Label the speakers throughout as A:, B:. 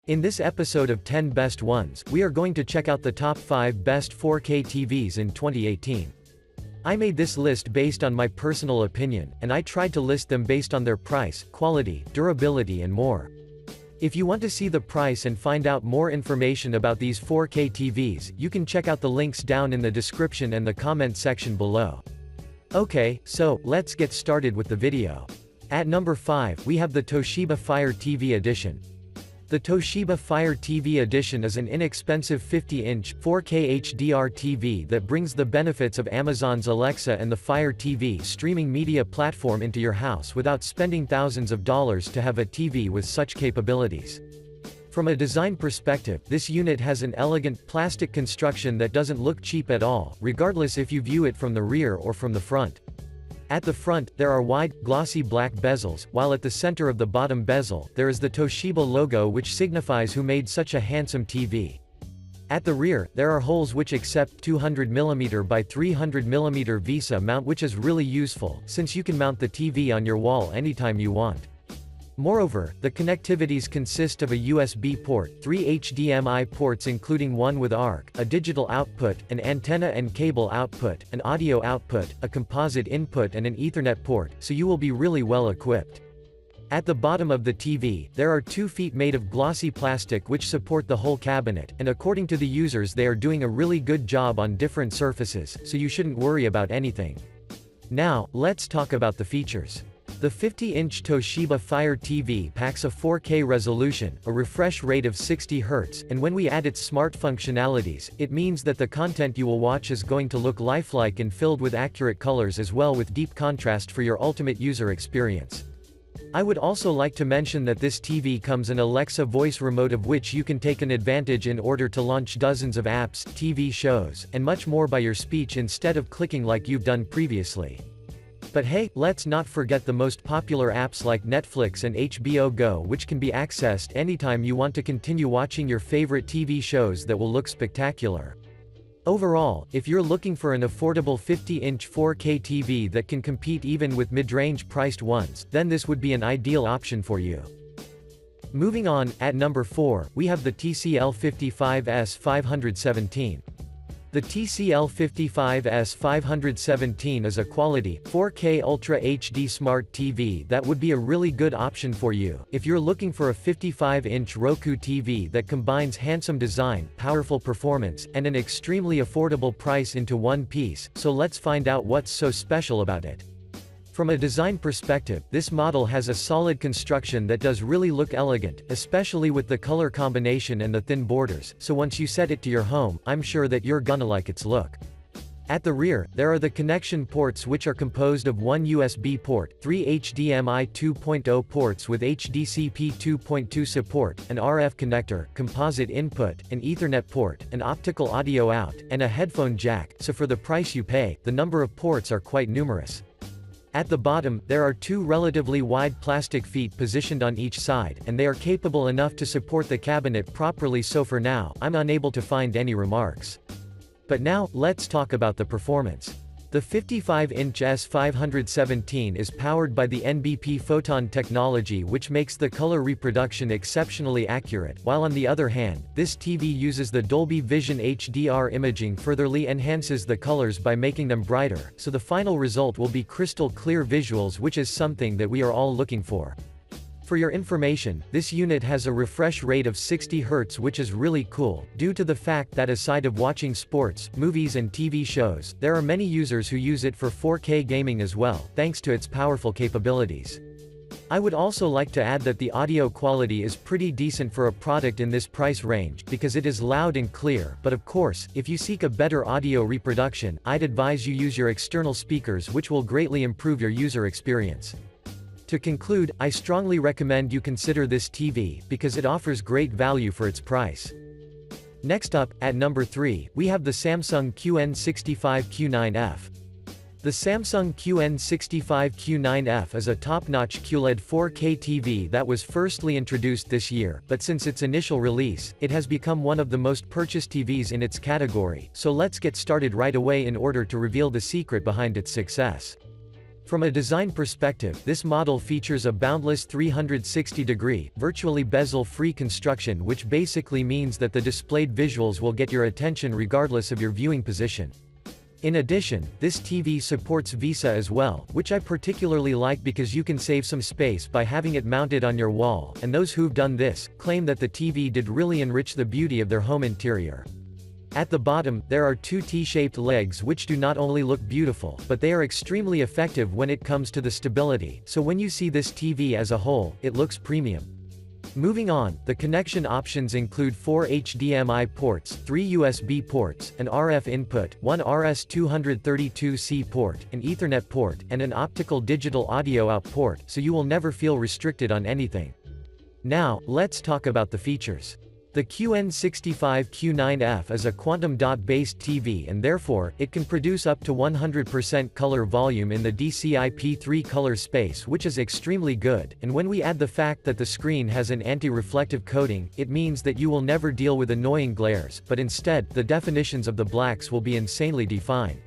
A: In this episode of 10 Best Ones, we are going to check out the top 5 best 4K TVs in 2018. I made this list based on my personal opinion, and I tried to list them based on their price, quality, durability and more. If you want to see the price and find out more information about these 4K TVs, you can check out the links down in the description and the comment section below. Okay, so, let's get started with the video. At number 5, we have the Toshiba Fire TV Edition. The Toshiba Fire TV Edition is an inexpensive 50-inch, 4K HDR TV that brings the benefits of Amazon's Alexa and the Fire TV streaming media platform into your house without spending thousands of dollars to have a TV with such capabilities. From a design perspective, this unit has an elegant, plastic construction that doesn't look cheap at all, regardless if you view it from the rear or from the front. At the front, there are wide, glossy black bezels, while at the center of the bottom bezel, there is the Toshiba logo which signifies who made such a handsome TV. At the rear, there are holes which accept 200mm by 300mm VESA mount, which is really useful, since you can mount the TV on your wall anytime you want. Moreover, the connectivities consist of a USB port, 3 HDMI ports including one with ARC, a digital output, an antenna and cable output, an audio output, a composite input and an Ethernet port, so you will be really well equipped. At the bottom of the TV, there are 2 feet made of glossy plastic which support the whole cabinet, and according to the users they are doing a really good job on different surfaces, so you shouldn't worry about anything. Now, let's talk about the features. The 50-inch Toshiba Fire TV packs a 4K resolution, a refresh rate of 60 Hz, and when we add its smart functionalities, it means that the content you will watch is going to look lifelike and filled with accurate colors as well with deep contrast for your ultimate user experience. I would also like to mention that this TV comes an Alexa voice remote of which you can take an advantage in order to launch dozens of apps, TV shows, and much more by your speech instead of clicking like you've done previously. But hey, let's not forget the most popular apps like Netflix and HBO Go, which can be accessed anytime you want to continue watching your favorite TV shows that will look spectacular. Overall, if you're looking for an affordable 50-inch 4K TV that can compete even with mid-range priced ones, then this would be an ideal option for you. Moving on, at number 4, we have the TCL 55S 517. The TCL 55S 517 is a quality, 4K Ultra HD Smart TV that would be a really good option for you, if you're looking for a 55-inch Roku TV that combines handsome design, powerful performance, and an extremely affordable price into one piece, so let's find out what's so special about it. From a design perspective, this model has a solid construction that does really look elegant, especially with the color combination and the thin borders, so once you set it to your home, I'm sure that you're gonna like its look. At the rear, there are the connection ports which are composed of one USB port, 3 HDMI 2.0 ports with HDCP 2.2 support, an RF connector, composite input, an Ethernet port, an optical audio out, and a headphone jack, so for the price you pay, the number of ports are quite numerous. At the bottom, there are 2 relatively wide plastic feet positioned on each side, and they are capable enough to support the cabinet properly, so for now, I'm unable to find any remarks. But now, let's talk about the performance. The 55-inch S517 is powered by the NBP photon technology which makes the color reproduction exceptionally accurate, while on the other hand, this TV uses the Dolby Vision HDR imaging furtherly enhances the colors by making them brighter, so the final result will be crystal clear visuals, which is something that we are all looking for. For your information, this unit has a refresh rate of 60 Hz, which is really cool, due to the fact that aside of watching sports, movies and TV shows, there are many users who use it for 4K gaming as well, thanks to its powerful capabilities. I would also like to add that the audio quality is pretty decent for a product in this price range, because it is loud and clear, but of course, if you seek a better audio reproduction, I'd advise you use your external speakers, which will greatly improve your user experience. To conclude, I strongly recommend you consider this TV, because it offers great value for its price. Next up, at number 3, we have the Samsung QN65Q9F. The Samsung QN65Q9F is a top-notch QLED 4K TV that was firstly introduced this year, but since its initial release, it has become one of the most purchased TVs in its category, so let's get started right away in order to reveal the secret behind its success. From a design perspective, this model features a boundless 360-degree, virtually bezel-free construction, which basically means that the displayed visuals will get your attention regardless of your viewing position. In addition, this TV supports VESA as well, which I particularly like because you can save some space by having it mounted on your wall, and those who've done this, claim that the TV did really enrich the beauty of their home interior. At the bottom, there are two T-shaped legs which do not only look beautiful, but they are extremely effective when it comes to the stability, so when you see this TV as a whole, it looks premium. Moving on, the connection options include 4 HDMI ports, 3 USB ports, an RF input, one RS-232C port, an Ethernet port, and an optical digital audio out port, so you will never feel restricted on anything. Now, let's talk about the features. The QN65Q9F is a quantum dot-based TV, and therefore, it can produce up to 100% color volume in the DCI-P3 color space, which is extremely good, and when we add the fact that the screen has an anti-reflective coating, it means that you will never deal with annoying glares, but instead, the definitions of the blacks will be insanely defined.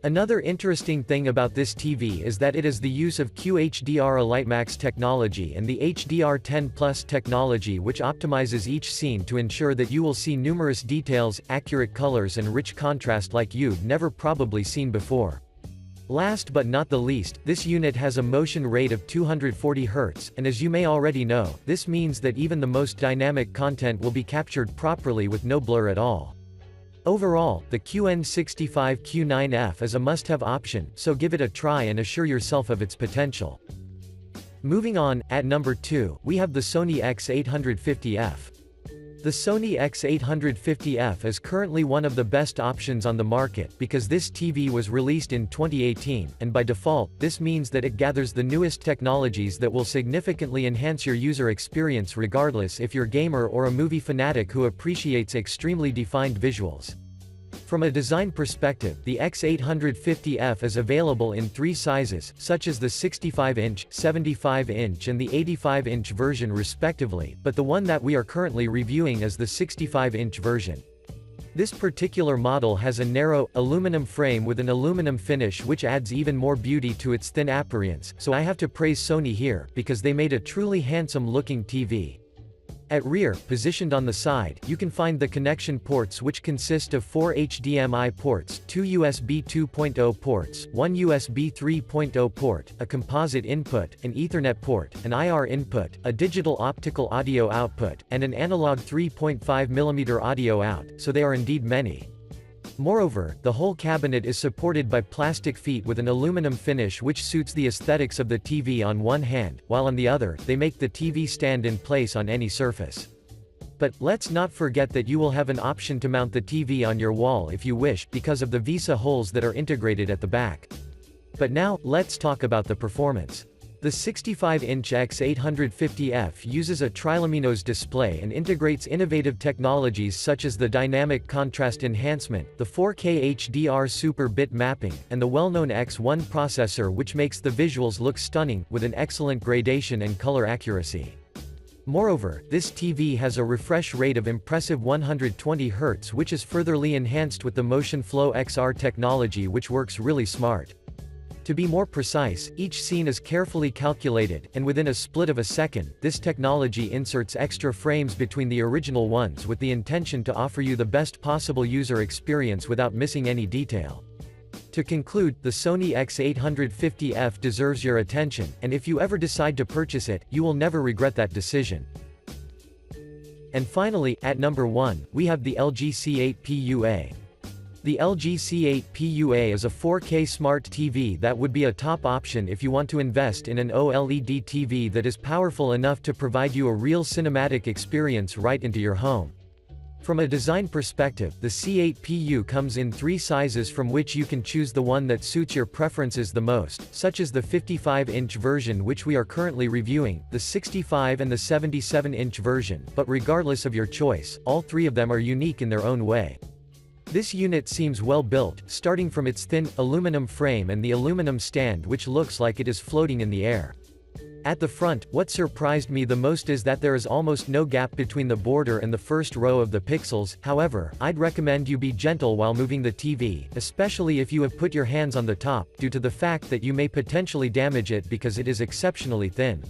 A: Another interesting thing about this TV is that it is the use of QHDR Lightmax technology and the HDR10 Plus technology, which optimizes each scene to ensure that you will see numerous details, accurate colors, and rich contrast like you've never probably seen before. Last but not the least, this unit has a motion rate of 240 Hz, and as you may already know, this means that even the most dynamic content will be captured properly with no blur at all. Overall, the QN65Q9F is a must-have option, so give it a try and assure yourself of its potential. Moving on, at number 2, we have the Sony X850F. The Sony X850F is currently one of the best options on the market because this TV was released in 2018, and by default, this means that it gathers the newest technologies that will significantly enhance your user experience regardless if you're a gamer or a movie fanatic who appreciates extremely defined visuals. From a design perspective, the X850F is available in 3 sizes, such as the 65-inch, 75-inch and the 85-inch version respectively, but the one that we are currently reviewing is the 65-inch version. This particular model has a narrow, aluminum frame with an aluminum finish which adds even more beauty to its thin appearance, so I have to praise Sony here, because they made a truly handsome-looking TV. At rear, positioned on the side, you can find the connection ports, which consist of 4 HDMI ports, 2 USB 2.0 ports, 1 USB 3.0 port, a composite input, an Ethernet port, an IR input, a digital optical audio output, and an analog 3.5mm audio out, so they are indeed many. Moreover, the whole cabinet is supported by plastic feet with an aluminum finish which suits the aesthetics of the TV on one hand, while on the other, they make the TV stand in place on any surface. But, let's not forget that you will have an option to mount the TV on your wall if you wish, because of the VESA holes that are integrated at the back. But now, let's talk about the performance. The 65-inch X850F uses a triluminous display and integrates innovative technologies such as the dynamic contrast enhancement, the 4K HDR super bit mapping, and the well-known X1 processor, which makes the visuals look stunning, with an excellent gradation and color accuracy. Moreover, this TV has a refresh rate of impressive 120 Hz, which is furtherly enhanced with the Motion Flow XR technology, which works really smart. To be more precise, each scene is carefully calculated, and within a split of a second, this technology inserts extra frames between the original ones with the intention to offer you the best possible user experience without missing any detail. To conclude, the Sony X850F deserves your attention, and if you ever decide to purchase it, you will never regret that decision. And finally, at number 1, we have the LG C8 PUA. The LG C8 PUA is a 4K smart TV that would be a top option if you want to invest in an OLED TV that is powerful enough to provide you a real cinematic experience right into your home. From a design perspective, the C8 PU comes in 3 sizes from which you can choose the one that suits your preferences the most, such as the 55-inch version which we are currently reviewing, the 65 and the 77-inch version, but regardless of your choice, all 3 of them are unique in their own way. This unit seems well built, starting from its thin, aluminum frame and the aluminum stand which looks like it is floating in the air. At the front, what surprised me the most is that there is almost no gap between the border and the first row of the pixels. However, I'd recommend you be gentle while moving the TV, especially if you have put your hands on the top, due to the fact that you may potentially damage it because it is exceptionally thin.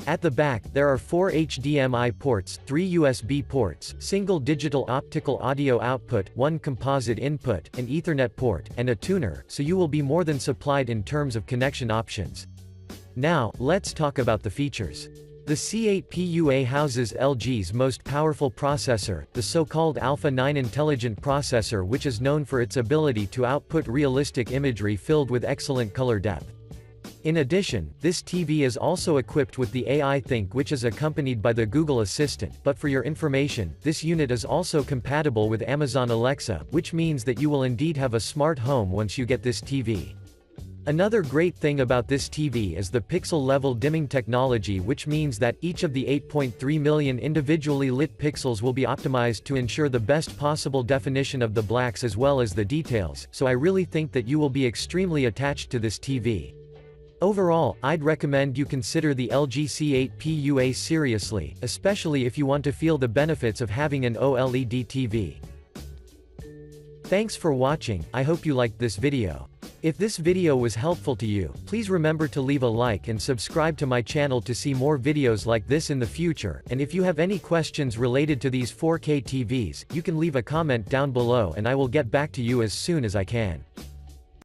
A: At the back, there are 4 HDMI ports, 3 USB ports, single digital optical audio output, 1 composite input, an Ethernet port, and a tuner, so you will be more than supplied in terms of connection options. Now, let's talk about the features. The C8PUA houses LG's most powerful processor, the so-called Alpha 9 intelligent processor, which is known for its ability to output realistic imagery filled with excellent color depth. In addition, this TV is also equipped with the AI Think, which is accompanied by the Google Assistant, but for your information, this unit is also compatible with Amazon Alexa, which means that you will indeed have a smart home once you get this TV. Another great thing about this TV is the pixel-level dimming technology, which means that each of the 8.3 million individually lit pixels will be optimized to ensure the best possible definition of the blacks as well as the details, so I really think that you will be extremely attached to this TV. Overall, I'd recommend you consider the LG C8PUA seriously, especially if you want to feel the benefits of having an OLED TV. Thanks for watching, I hope you liked this video. If this video was helpful to you, please remember to leave a like and subscribe to my channel to see more videos like this in the future, and if you have any questions related to these 4K TVs, you can leave a comment down below and I will get back to you as soon as I can.